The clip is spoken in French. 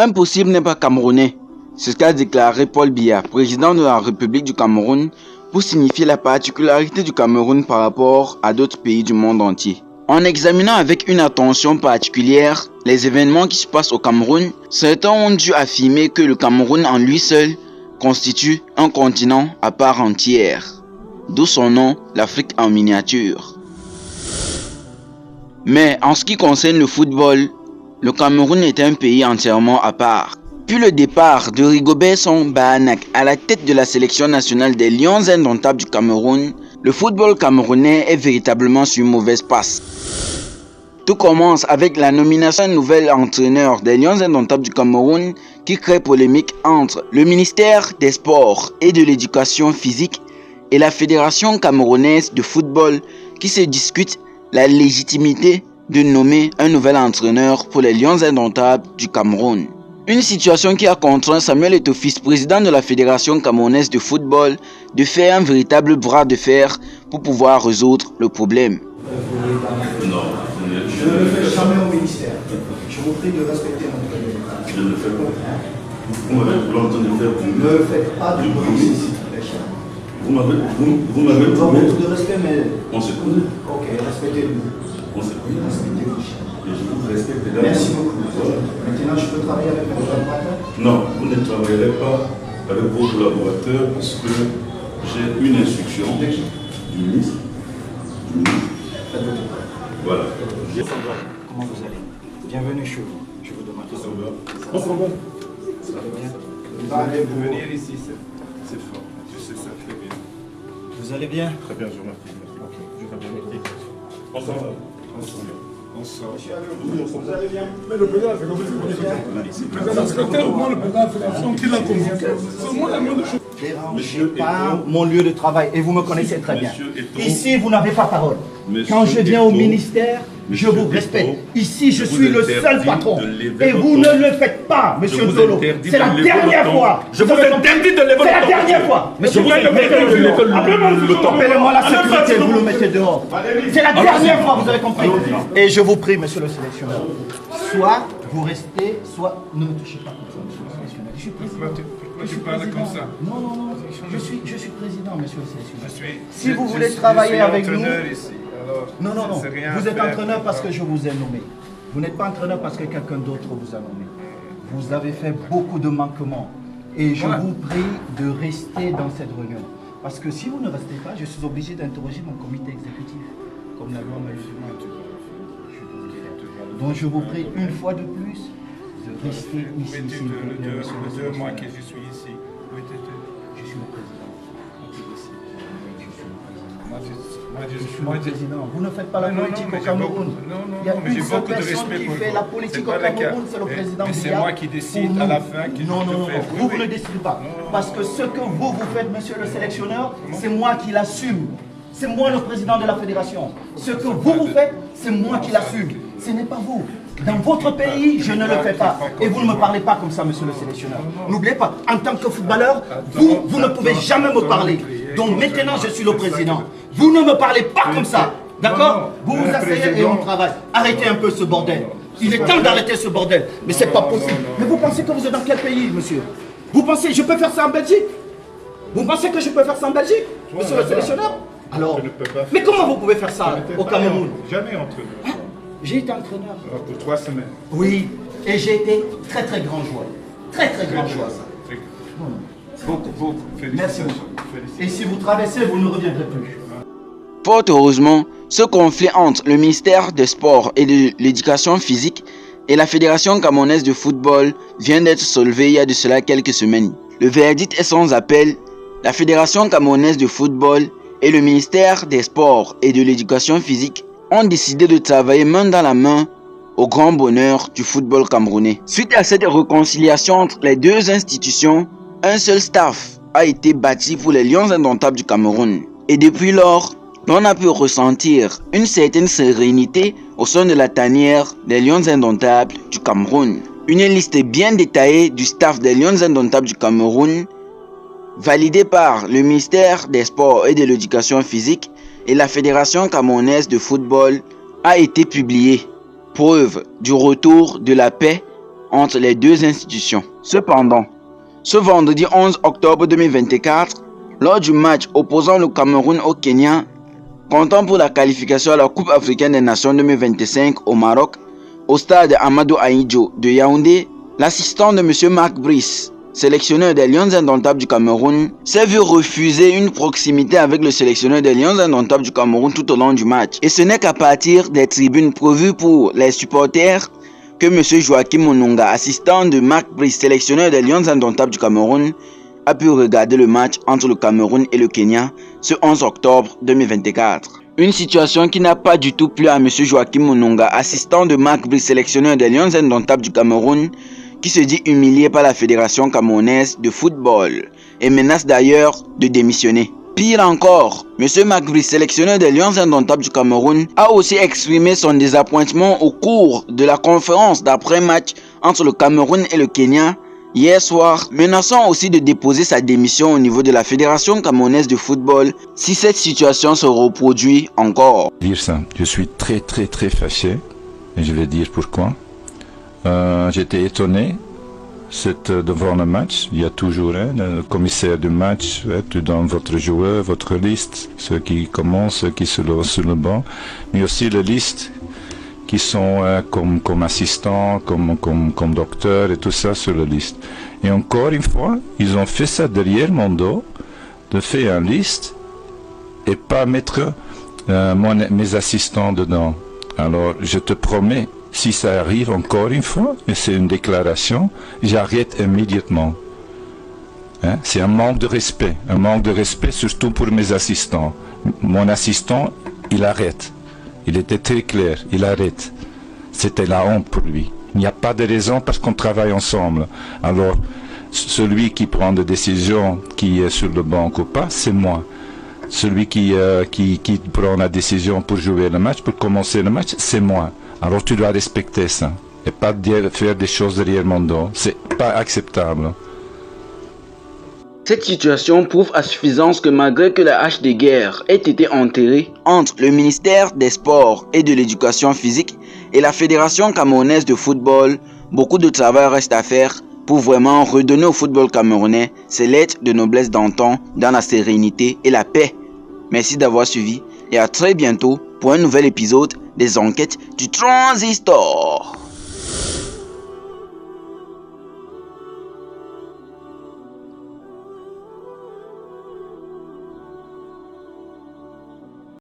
Impossible n'est pas camerounais. C'est ce qu'a déclaré Paul Biya, président de la République du Cameroun, pour signifier la particularité du Cameroun par rapport à d'autres pays du monde entier. En examinant avec une attention particulière les événements qui se passent au Cameroun, certains ont dû affirmer que le Cameroun en lui seul constitue un continent à part entière, d'où son nom, l'Afrique en miniature. Mais en ce qui concerne le football, le Cameroun est un pays entièrement à part. Puis le départ de Rigobert Song Bahanak à la tête de la sélection nationale des Lions indomptables du Cameroun, le football camerounais est véritablement sur une mauvaise passe. Tout commence avec la nomination d'un nouvel entraîneur des Lions indomptables du Cameroun qui crée polémique entre le ministère des Sports et de l'Éducation physique et la Fédération camerounaise de football qui se discute la légitimité de nommer un nouvel entraîneur pour les Lions indomptables du Cameroun. Une situation qui a contraint Samuel Eto'o, vice-président de la Fédération camerounaise de football, de faire un véritable bras de fer pour pouvoir résoudre le problème. Non, je ne le fais jamais au ministère. Je vous prie de respecter mon cabinet. Je ne le fais pas. Vous m'avez l'entendre de faire. Ne faites pas de bruit ici. Vous m'avez beaucoup de respect, mais. On se connaît. Ok, respectez-vous. On se connaît. Respectez-vous. Et je vous respecte. Merci beaucoup. Maintenant, je peux travailler avec mes collaborateurs? Non, vous ne travaillerez pas avec vos collaborateurs parce que j'ai une instruction du ministre. Faites votre travail. Voilà. Comment vous allez? Bienvenue chez vous. Je vous demande. Ça va? Ça va? Ça va bien? Venir ici, c'est fort. Je sais ça très bien. Vous allez bien? Très bien, je vous remercie. Ok, je vais vous remercier. On s'en va. On s'en va. Vous allez bien? Mais le président, c'est comme ça. Parce que tellement le président de la fédération qui l'a convoqué, c'est moi la moindre chose. Dérangez pas mon lieu de travail et vous me connaissez très bien. Eto'o, Ici, vous n'avez pas parole. Monsieur Quand je viens au Eto'o, ministère, je Monsieur vous Eto'o, respecte. Ici, je je suis vous le seul interdis patron. de lever Et vous votre ne le faites pas, monsieur vous Tolo. interdis C'est de la lever dernière le fois. ton. Je vous interdis de lever le C'est la ton. dernière fois. Monsieur, vous interdis de lever le ton. appelez-moi la sécurité, vous le mettez dehors. C'est la dernière fois, vous avez compris. Et je vous prie, monsieur le sélectionneur, soit vous restez, soit ne me touchez pas comme ça, monsieur le sélectionneur. Je suis président. Pourquoi tu parles comme ça? Non, non, non. Je suis président, monsieur le sélectionneur. Si Je vous suis- voulez je travailler suis avec nous. entraîneur ici, alors Non, non, non. c'est rien Vous à êtes faire. entraîneur parce que je vous ai nommé. Vous n'êtes pas entraîneur parce que quelqu'un d'autre vous a nommé. Vous avez fait beaucoup de manquements. Et je vous prie de rester dans cette réunion. Parce que si vous ne restez pas, je suis obligé d'interroger mon comité exécutif. Comme la loi me le demande. Donc je vous prie une fois de plus de rester Où ici. es-tu s'il vous plaît, monsieur le 2 mois sélectionneur. que je suis ici? Où étais-tu? Je suis le président. Ici. Je suis le président. Moi, Je suis le président. Vous ne faites pas la Non, non, politique mais au j'ai beaucoup- Cameroun. non, non, Il y a non, mais une j'ai seule beaucoup de personne respect qui pour fait vous. la politique C'est au pas le cas. Cameroun, c'est le président Mais c'est Biya. moi qui décide Pour à nous. la fin qui Non, je non, non, fais. non. Oui, Vous oui. ne décidez pas. Non. Parce que ce que vous faites, monsieur le sélectionneur, c'est moi qui l'assume. C'est moi le président de la fédération. Ce que vous faites, c'est moi qui l'assume. Ce n'est pas vous. Dans votre pays, je ne le fais pas. Et vous ne me parlez pas comme ça, monsieur le sélectionneur. N'oubliez pas, en tant que footballeur, vous ne pouvez jamais me parler. Donc maintenant, je suis le président. Vous ne me parlez pas comme ça. D'accord? Vous vous asseyez et on travaille. Arrêtez un peu ce bordel. Il est temps d'arrêter ce bordel. Mais c'est pas possible. Mais vous pensez que vous êtes dans quel pays, monsieur? Vous pensez, je peux faire ça en Belgique? Vous pensez que je peux faire ça en Belgique, monsieur le sélectionneur? Alors, Je ne peux pas mais faire comment vous pouvez faire ça au Cameroun? Jamais entraîneur. Hein? J'ai été entraîneur. Pour 3 semaines. Oui, et j'ai été très très grand joueur. Très très grand joueur. Beaucoup, beaucoup. Merci Félicitations. beaucoup. Et si vous traversez, vous ne reviendrez plus. Fort heureusement, ce conflit entre le ministère des Sports et de l'Éducation physique et la Fédération camerounaise de football vient d'être soulevé il y a de cela quelques semaines. Le verdict est sans appel. La Fédération camerounaise de football et le ministère des Sports et de l'Éducation physique ont décidé de travailler main dans la main au grand bonheur du football camerounais. Suite à cette réconciliation entre les deux institutions, un seul staff a été bâti pour les Lions indomptables du Cameroun. Et depuis lors, l'on a pu ressentir une certaine sérénité au sein de la tanière des Lions indomptables du Cameroun. Une liste bien détaillée du staff des Lions indomptables du Cameroun, validée par le ministère des Sports et de l'Éducation physique et la Fédération camerounaise de football, a été publiée. Preuve du retour de la paix entre les deux institutions. Cependant, ce vendredi 11 octobre 2024, lors du match opposant le Cameroun au Kenya, comptant pour la qualification à la Coupe africaine des Nations 2025 au Maroc, au stade Amadou Ahidjo de Yaoundé, l'assistant de M. Marc Brice, sélectionneur des Lions indomptables du Cameroun, s'est vu refuser une proximité avec le sélectionneur des Lions indomptables du Cameroun tout au long du match. Et ce n'est qu'à partir des tribunes prévues pour les supporters que M. Joachim Mononga, assistant de Marc Brice, sélectionneur des Lions indomptables du Cameroun, a pu regarder le match entre le Cameroun et le Kenya ce 11 octobre 2024. Une situation qui n'a pas du tout plu à M. Joachim Mononga, assistant de Marc Brice, sélectionneur des Lions indomptables du Cameroun, qui se dit humilié par la Fédération camerounaise de football et menace d'ailleurs de démissionner. Pire encore, M. Marc Brice, sélectionneur des Lions indomptables du Cameroun, a aussi exprimé son désappointement au cours de la conférence d'après-match entre le Cameroun et le Kenya hier soir, menaçant aussi de déposer sa démission au niveau de la Fédération camerounaise de football si cette situation se reproduit encore. Dire ça, je suis très fâché et je vais dire pourquoi. J'étais étonné devant le match. Il y a toujours le commissaire du match, tu donnes votre joueur, votre liste, ceux qui commencent, ceux qui sont sur le banc, mais aussi la liste qui sont comme assistants, comme docteurs et tout ça sur la liste. Et encore une fois, ils ont fait ça derrière mon dos, de faire une liste et pas mettre mes assistants dedans. Alors, je te promets, si ça arrive encore une fois, et c'est une déclaration, j'arrête immédiatement. C'est un manque de respect surtout pour mes assistants. Mon assistant, il arrête. Il était très clair, il arrête. C'était la honte pour lui. Il n'y a pas de raison parce qu'on travaille ensemble. Alors, celui qui prend des décisions, qui est sur le banc ou pas, c'est moi. Celui qui prend la décision pour jouer le match, pour commencer le match, c'est moi. Alors tu dois respecter ça et pas faire des choses derrière mon dos. C'est pas acceptable. Cette situation prouve à suffisance que malgré que la hache de guerre ait été enterrée entre le ministère des Sports et de l'Éducation physique et la Fédération camerounaise de football, beaucoup de travail reste à faire pour vraiment redonner au football camerounais ses lettres de noblesse d'antan dans la sérénité et la paix. Merci d'avoir suivi et à très bientôt pour un nouvel épisode des enquêtes du Transistor.